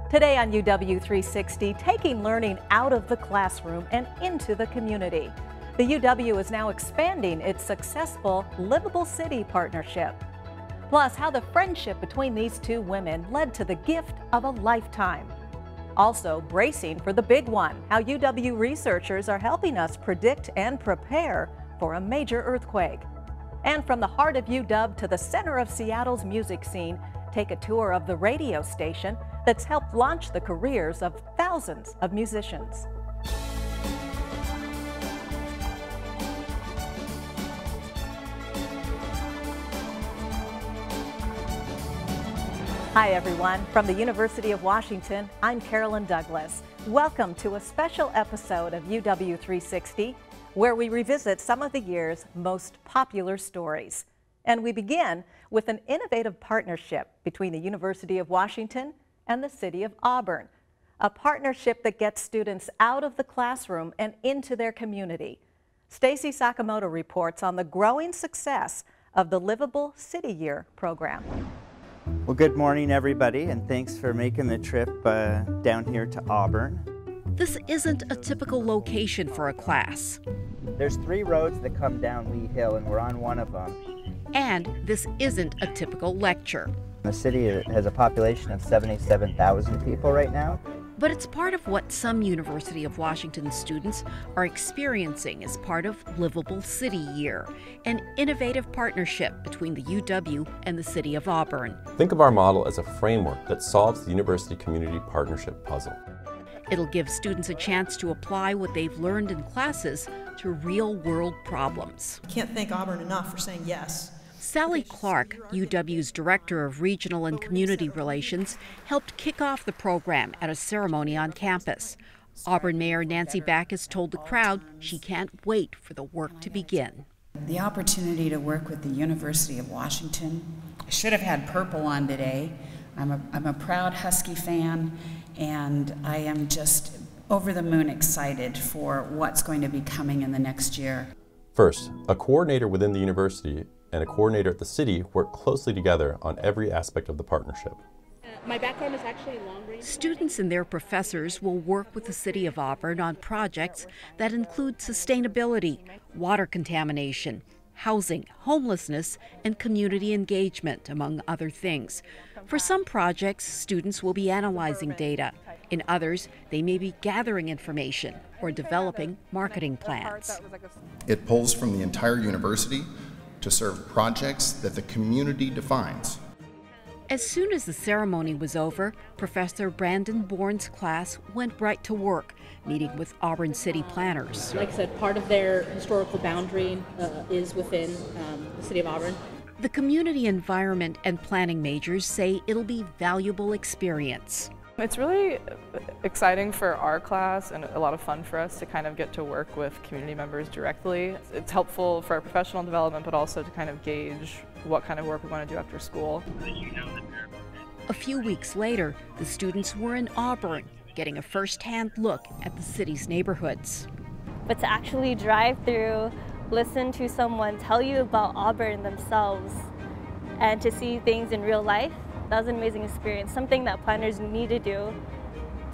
Today on UW 360, taking learning out of the classroom and into the community. The UW is now expanding its successful Livable City partnership. Plus, how the friendship between these two women led to the gift of a lifetime. Also, bracing for the big one, how UW researchers are helping us predict and prepare for a major earthquake. And from the heart of UW to the center of Seattle's music scene, take a tour of the radio station that's helped launch the careers of thousands of musicians. Hi everyone, from the University of Washington, I'm Carolyn Douglas. Welcome to a special episode of UW 360, where we revisit some of the year's most popular stories. And we begin with an innovative partnership between the University of Washington and the City of Auburn, a partnership that gets students out of the classroom and into their community. Stacy Sakamoto reports on the growing success of the Livable City Year program. Well, good morning, everybody, and thanks for making the trip down here to Auburn. This isn't a typical location for a class. There's 3 roads that come down Lee Hill, and we're on one of them. And this isn't a typical lecture. The city has a population of 77,000 people right now. But it's part of what some University of Washington students are experiencing as part of Livable City Year, an innovative partnership between the UW and the City of Auburn. Think of our model as a framework that solves the university community partnership puzzle. It'll give students a chance to apply what they've learned in classes to real-world problems. Can't thank Auburn enough for saying yes. Sally Clark, UW's Director of Regional and Community Relations, helped kick off the program at a ceremony on campus. Auburn Mayor Nancy Backus told the crowd she can't wait for the work to begin. The opportunity to work with the University of Washington. I should have had purple on today. I'm a proud Husky fan, and I am just over the moon excited for what's going to be coming in the next year. First, a coordinator within the university and a coordinator at the city work closely together on every aspect of the partnership. My background is actually long-range. Students and their professors will work with the City of Auburn on projects that include sustainability, water contamination, housing, homelessness, and community engagement, among other things. For some projects, students will be analyzing data. In others, they may be gathering information or developing marketing plans. It pulls from the entire university to serve projects that the community defines. As soon as the ceremony was over, Professor Brandon Bourne's class went right to work, meeting with Auburn City planners. Like I said, part of their historical boundary is within the City of Auburn. The community environment and planning majors say it'll be valuable experience. It's really exciting for our class and a lot of fun for us to kind of get to work with community members directly. It's helpful for our professional development, but also to kind of gauge what kind of work we want to do after school. A few weeks later, the students were in Auburn, getting a first-hand look at the city's neighborhoods. But to actually drive through, listen to someone tell you about Auburn themselves, and to see things in real life, that was an amazing experience, something that planners need to do,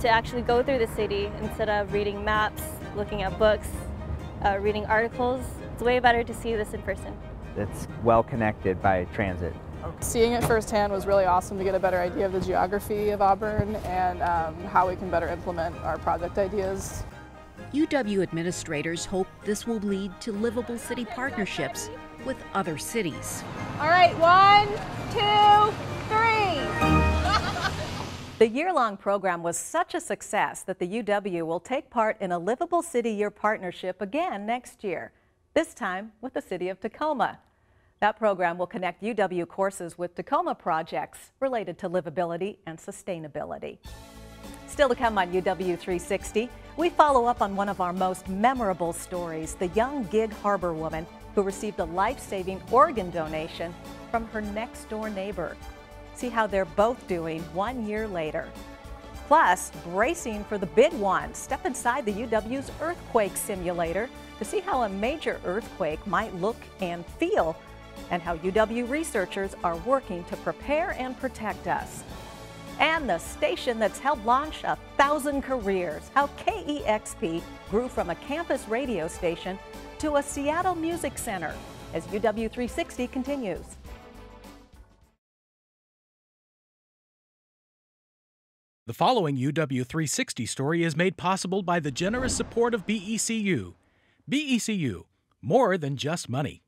to actually go through the city instead of reading maps, looking at books, reading articles. It's way better to see this in person. It's well connected by transit. Seeing it firsthand was really awesome to get a better idea of the geography of Auburn and how we can better implement our project ideas. UW administrators hope this will lead to livable city partnerships with other cities. All right, 1, 2, 3. The year-long program was such a success that the UW will take part in a Livable City Year partnership again next year, this time with the City of Tacoma. That program will connect UW courses with Tacoma projects related to livability and sustainability. Still to come on UW 360, we follow up on one of our most memorable stories, the young Gig Harbor woman who received a life-saving organ donation from her next-door neighbor. See how they're both doing 1 year later. Plus, bracing for the big one, step inside the UW's earthquake simulator to see how a major earthquake might look and feel, and how UW researchers are working to prepare and protect us. And the station that's helped launch 1,000 careers, how KEXP grew from a campus radio station to a Seattle music center, as UW360 continues. The following UW360 story is made possible by the generous support of BECU. BECU, more than just money.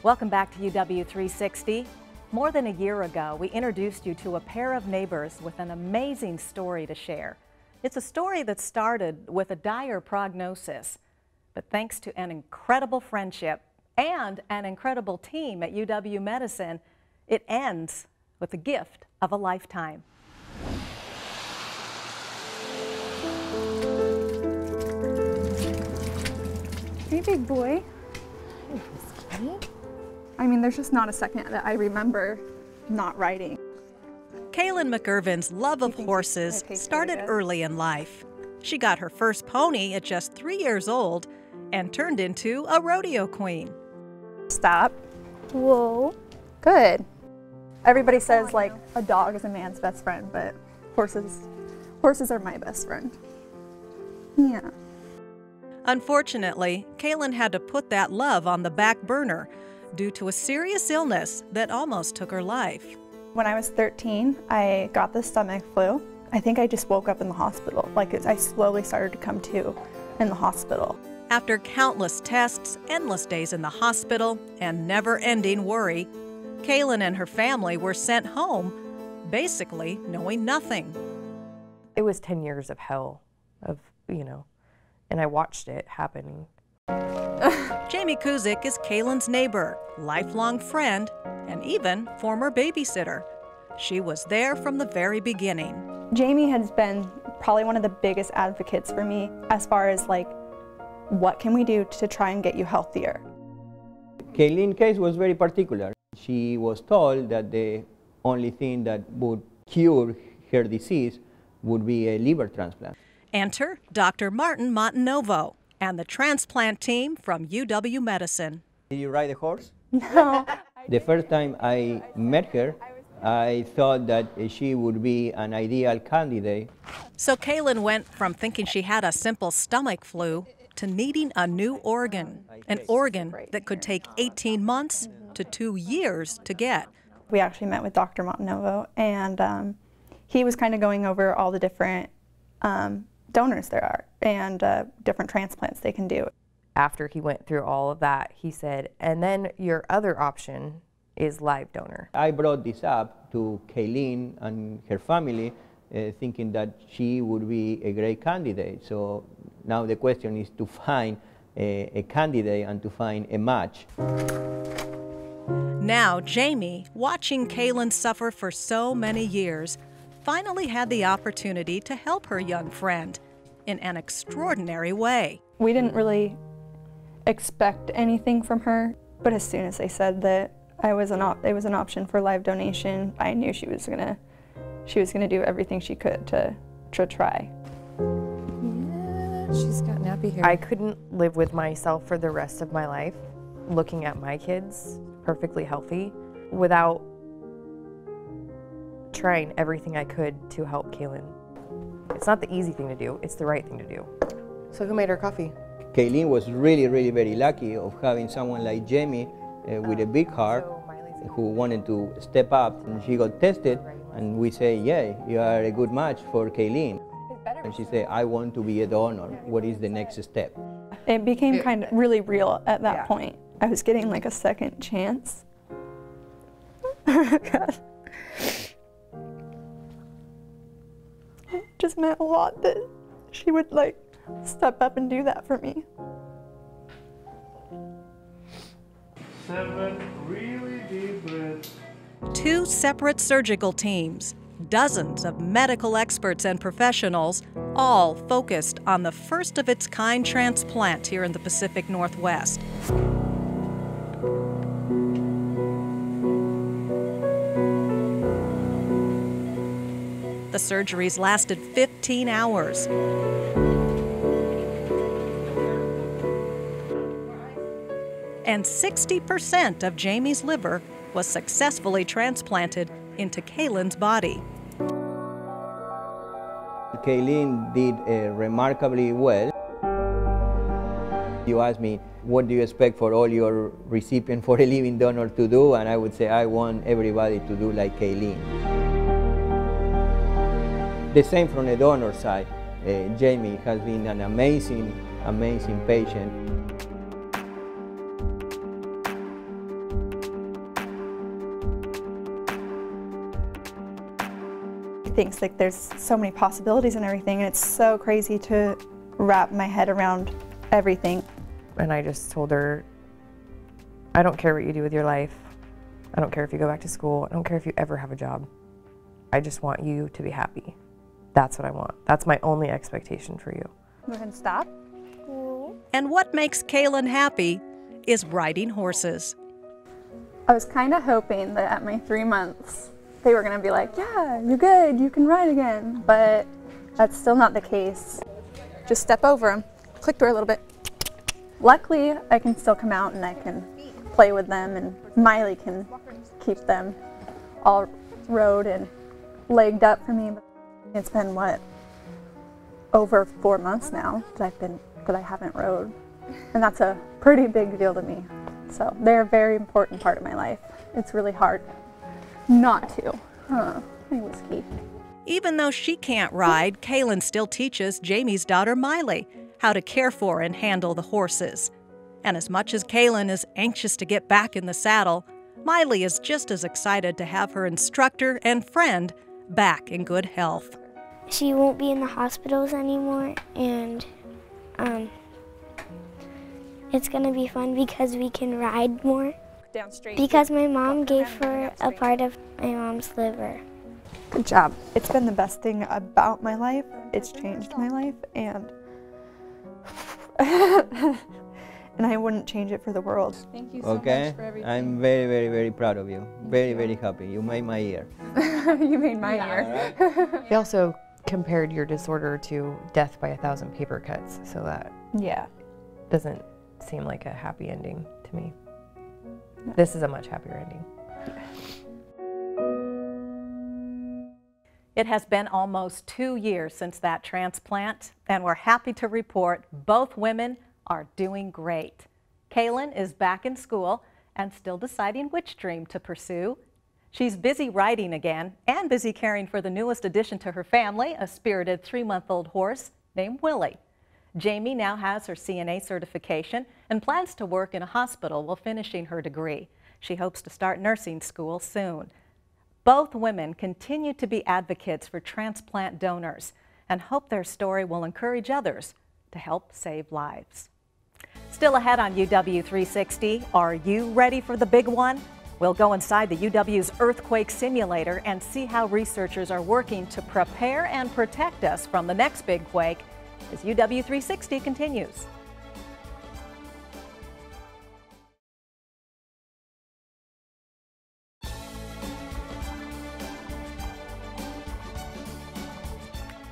Welcome back to UW360. More than a year ago, we introduced you to a pair of neighbors with an amazing story to share. It's a story that started with a dire prognosis, but thanks to an incredible friendship and an incredible team at UW Medicine, it ends with the gift of a lifetime. Hey, big boy. I mean, there's just not a second that I remember not riding. Kaylin McIrvin's love of horses started early in life. She got her first pony at just 3 years old and turned into a rodeo queen. Stop. Whoa. Good. Everybody says like a dog is a man's best friend, but horses are my best friend. Yeah. Unfortunately, Kaylin had to put that love on the back burner due to a serious illness that almost took her life. When I was 13, I got the stomach flu. I think I just woke up in the hospital. I slowly started to come to in the hospital. After countless tests, endless days in the hospital, and never-ending worry, Kaylin and her family were sent home, basically knowing nothing. It was 10 years of hell, and I watched it happening. Jamie Kuzik is Kaylin's neighbor, lifelong friend, and even former babysitter. She was there from the very beginning. Jamie has been probably one of the biggest advocates for me as far as what can we do to try and get you healthier. Kaylin's case was very particular. She was told that the only thing that would cure her disease would be a liver transplant. Enter Dr. Martin Montenovo and the transplant team from UW Medicine. Did you ride a horse? No. The first time I met her, I thought that she would be an ideal candidate. So Kaylin went from thinking she had a simple stomach flu to needing a new organ, an organ that could take 18 months to 2 years to get. We actually met with Dr. Montenovo, and he was kind of going over all the different donors there are and different transplants they can do. After he went through all of that, he said, and then your other option is live donor. I brought this up to Kaylin and her family, thinking that she would be a great candidate. So now the question is to find a candidate and to find a match. Now Jamie, watching Kaylin suffer for so many years, finally had the opportunity to help her young friend in an extraordinary way. We didn't really expect anything from her, but as soon as they said that it was an option for live donation, I knew she was gonna do everything she could to try. Yeah, she's got nappy hair. I couldn't live with myself for the rest of my life, looking at my kids perfectly healthy, without trying everything I could to help Kaylin. It's not the easy thing to do, it's the right thing to do. So who made her coffee? Kaylin was really, really very lucky of having someone like Jamie with a big heart who wanted to step up. And she got tested, and we say, yeah, you are a good match for Kaylin. And she said, I want to be a donor. What is the next step? It became kind of really real at that point. I was getting a second chance. God. It just meant a lot that she would step up and do that for me. 7 really deep breaths. 2 separate surgical teams, dozens of medical experts and professionals, all focused on the first of its kind transplant here in the Pacific Northwest. The surgeries lasted 15 hours. and 60% of Jamie's liver was successfully transplanted into Kaylyn's body. Kaylyn did remarkably well. You asked me, what do you expect for all your recipients for a living donor to do? And I would say, I want everybody to do like Kaylyn. The same from the donor side. Jamie has been an amazing, amazing patient. He thinks like there's so many possibilities and everything, and it's so crazy to wrap my head around everything. And I just told her, I don't care what you do with your life. I don't care if you go back to school. I don't care if you ever have a job. I just want you to be happy. That's what I want. That's my only expectation for you. Go ahead and stop. And what makes Kaylyn happy is riding horses. I was kind of hoping that at my 3 months, they were going to be like, yeah, you're good, you can ride again. But that's still not the case. Just step over them, click through a little bit. Luckily, I can still come out and I can play with them, and Miley can keep them all rode and legged up for me. It's been, what, over 4 months now that I haven't rode, and that's a pretty big deal to me. So they're a very important part of my life. It's really hard not to. Hey, Whiskey. Even though she can't ride, Kaylyn still teaches Jamie's daughter Miley how to care for and handle the horses. And as much as Kaylyn is anxious to get back in the saddle, Miley is just as excited to have her instructor and friend back in good health. She won't be in the hospitals anymore, and it's going to be fun because we can ride more. Because my mom gave her a part of my mom's liver. Good job. It's been the best thing about my life. It's changed my life, and and I wouldn't change it for the world. Thank you so much for everything. I'm very, very, very proud of you. Very, very happy. You made my year. You made my year. They also compared your disorder to death by 1,000 paper cuts, so that doesn't seem like a happy ending to me. No. This is a much happier ending. It has been almost 2 years since that transplant, and we're happy to report both women are doing great. Kaylyn is back in school and still deciding which dream to pursue. She's busy riding again and busy caring for the newest addition to her family, a spirited 3-month-old horse named Willie. Jamie now has her CNA certification and plans to work in a hospital while finishing her degree. She hopes to start nursing school soon. Both women continue to be advocates for transplant donors and hope their story will encourage others to help save lives. Still ahead on UW 360, are you ready for the big one? We'll go inside the UW's earthquake simulator and see how researchers are working to prepare and protect us from the next big quake as UW 360 continues.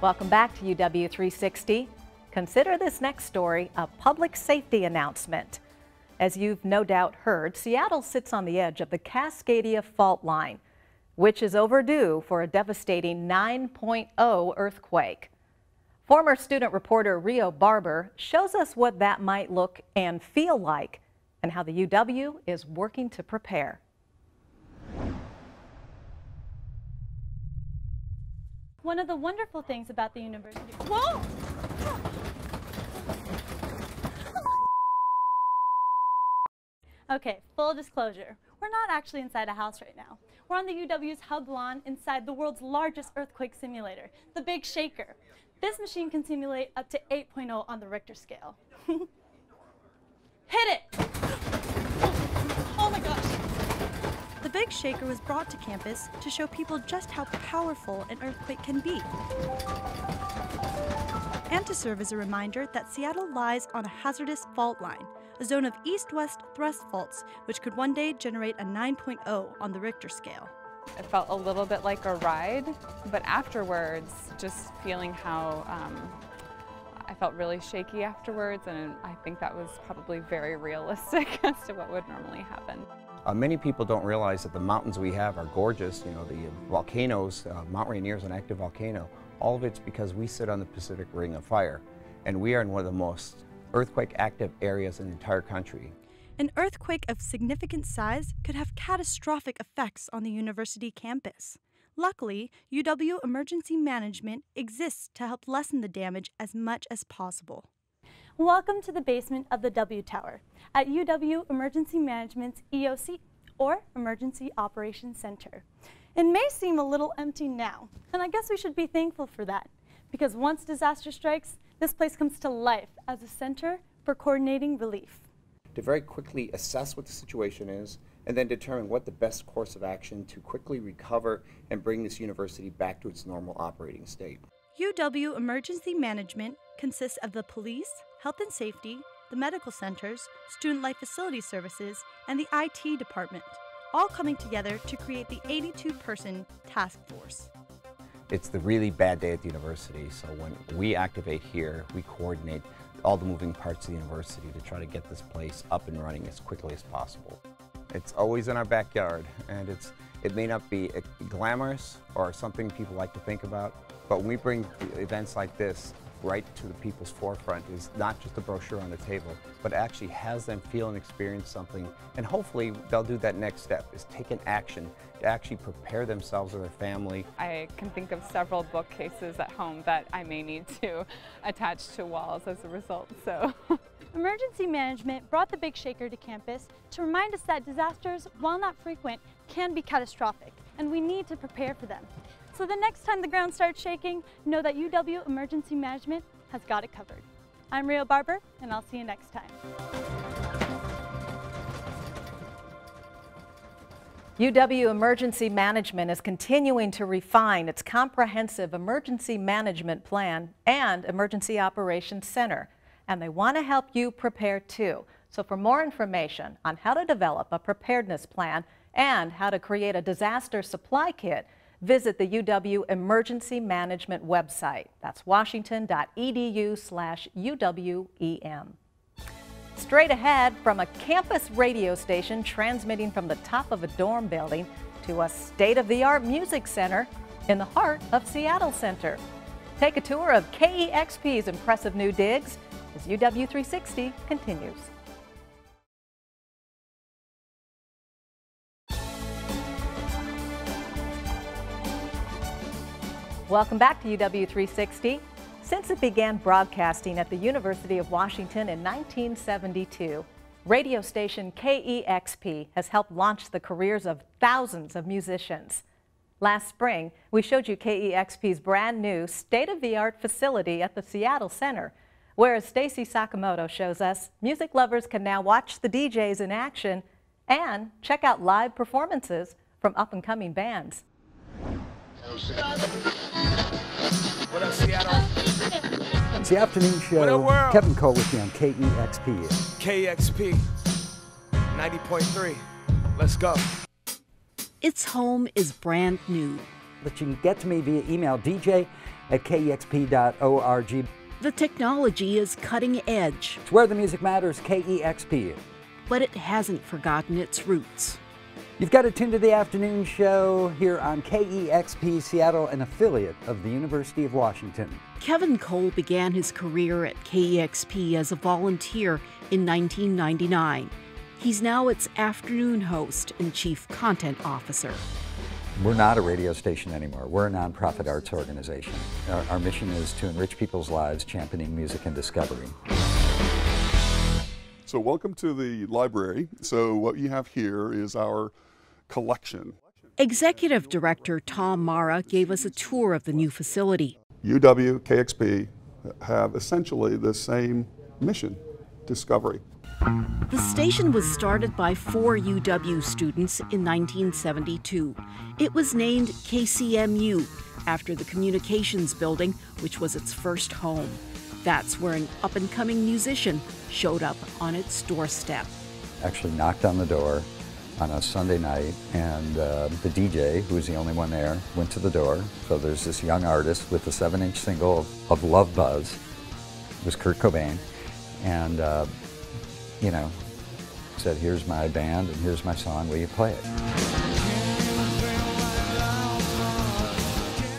Welcome back to UW 360. Consider this next story a public safety announcement. As you've no doubt heard, Seattle sits on the edge of the Cascadia fault line, which is overdue for a devastating 9.0 earthquake. Former student reporter Rio Barber shows us what that might look and feel like and how the UW is working to prepare. One of the wonderful things about the university. Whoa! Okay, full disclosure. We're not actually inside a house right now. We're on the UW's hub lawn inside the world's largest earthquake simulator, the Big Shaker. This machine can simulate up to 8.0 on the Richter scale. Hit it! Oh my gosh! The Big Shaker was brought to campus to show people just how powerful an earthquake can be, and to serve as a reminder that Seattle lies on a hazardous fault line, a zone of east-west thrust faults, which could one day generate a 9.0 on the Richter scale. It felt a little bit like a ride, but afterwards, just feeling how I felt really shaky afterwards, and I think that was probably very realistic as to what would normally happen. Many people don't realize that the mountains we have are gorgeous. You know, the volcanoes, Mount Rainier is an active volcano. All of it's because we sit on the Pacific Ring of Fire, and we are in one of the most earthquake active areas in the entire country. An earthquake of significant size could have catastrophic effects on the university campus. Luckily, UW Emergency Management exists to help lessen the damage as much as possible. Welcome to the basement of the W Tower at UW Emergency Management's EOC, or Emergency Operations Center. It may seem a little empty now, and I guess we should be thankful for that, because once disaster strikes, this place comes to life as a center for coordinating relief. To very quickly assess what the situation is, and then determine what the best course of action to quickly recover and bring this university back to its normal operating state. UW Emergency Management consists of the police, health and safety, the medical centers, student life facility services, and the IT department, all coming together to create the 82-person task force. It's the really bad day at the university, so when we activate here, we coordinate all the moving parts of the university to try to get this place up and running as quickly as possible. It's always in our backyard, and it may not be glamorous or something people like to think about, but when we bring events like this right to the people's forefront, is not just a brochure on the table, but actually has them feel and experience something, and hopefully they'll do that next step, is take an action to actually prepare themselves or their family. I can think of several bookcases at home that I may need to attach to walls as a result, so. Emergency Management brought the Big Shaker to campus to remind us that disasters, while not frequent, can be catastrophic, and we need to prepare for them. So the next time the ground starts shaking, know that UW Emergency Management has got it covered. I'm Rio Barber, and I'll see you next time. UW Emergency Management is continuing to refine its comprehensive emergency management plan and Emergency Operations Center, and they want to help you prepare too. So for more information on how to develop a preparedness plan and how to create a disaster supply kit, visit the UW Emergency Management website. That's washington.edu/UWEM. Straight ahead, from a campus radio station transmitting from the top of a dorm building to a state-of-the-art music center in the heart of Seattle Center. Take a tour of KEXP's impressive new digs as UW 360 continues. Welcome back to UW 360. Since it began broadcasting at the University of Washington in 1972, radio station KEXP has helped launch the careers of thousands of musicians. Last spring, we showed you KEXP's brand new state-of-the-art facility at the Seattle Center, where, as Stacy Sakamoto shows us, music lovers can now watch the DJs in action and check out live performances from up-and-coming bands. What up, Seattle? It's the afternoon show. Kevin Cole with you on KEXP. KEXP 90.3. Let's go. Its home is brand new. But you can get to me via email, dj@kexp.org. The technology is cutting edge. It's where the music matters, KEXP. But it hasn't forgotten its roots. You've got to tune to the afternoon show here on KEXP Seattle, an affiliate of the University of Washington. Kevin Cole began his career at KEXP as a volunteer in 1999. He's now its afternoon host and chief content officer. We're not a radio station anymore. We're a nonprofit arts organization. Our mission is to enrich people's lives, championing music and discovery. So welcome to the library. So what you have here is our collection. Executive Director Tom Mara gave us a tour of the new facility. UW, KEXP have essentially the same mission, discovery. The station was started by 4 UW students in 1972. It was named KCMU after the communications building, which was its first home. That's where an up-and-coming musician showed up on its doorstep. Actually knocked on the door on a Sunday night, and the DJ, who was the only one there, went to the door. So there's this young artist with a 7-inch single of Love Buzz, was Kurt Cobain, and you know, said, "Here's my band and here's my song. Will you play it?"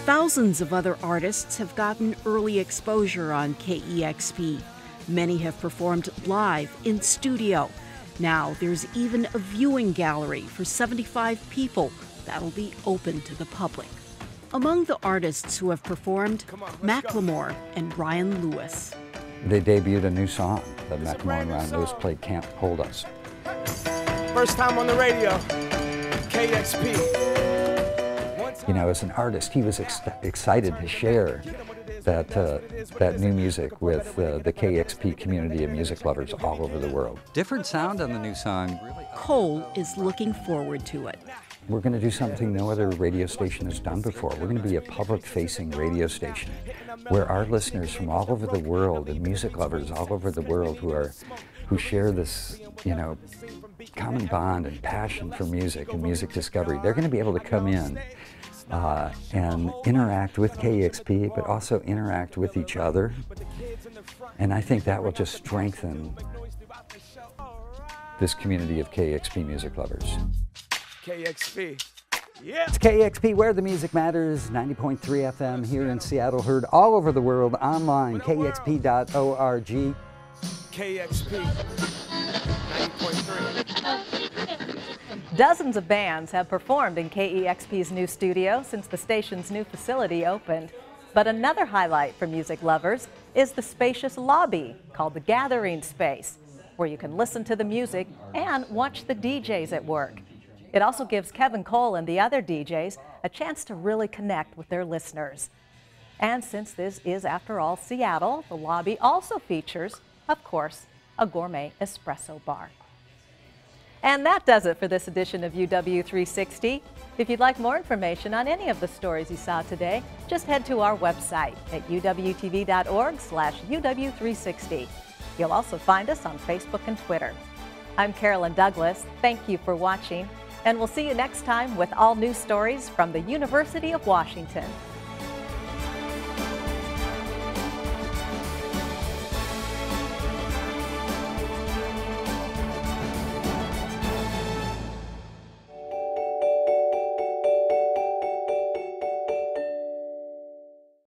Thousands of other artists have gotten early exposure on KEXP. Many have performed live in studio. Now there's even a viewing gallery for 75 people that'll be open to the public. Among the artists who have performed, Macklemore and Ryan Lewis. They debuted a new song that Macklemore and Ryan Lewis played, "Can't Hold Us." First time on the radio, KEXP. You know, as an artist, he was excited to share that new music with the KEXP community of music lovers all over the world. Different sound on the new song. Cole is looking forward to it. We're going to do something no other radio station has done before. We're going to be a public-facing radio station where our listeners from all over the world and music lovers all over the world who share this, you know, common bond and passion for music and music discovery, they're going to be able to come in and interact with KEXP, but also interact with each other. And I think that will just strengthen this community of KEXP music lovers. KEXP. Yeah. It's KEXP, where the music matters, 90.3 FM here in Seattle, heard all over the world online, kexp.org. KEXP 90.3. Dozens of bands have performed in KEXP's new studio since the station's new facility opened. But another highlight for music lovers is the spacious lobby called the Gathering Space, where you can listen to the music and watch the DJs at work. It also gives Kevin Cole and the other DJs a chance to really connect with their listeners. And since this is, after all, Seattle, the lobby also features, of course, a gourmet espresso bar. And that does it for this edition of UW360. If you'd like more information on any of the stories you saw today, just head to our website at uwtv.org/UW360. You'll also find us on Facebook and Twitter. I'm Carolyn Douglas. Thank you for watching, and we'll see you next time with all new stories from the University of Washington.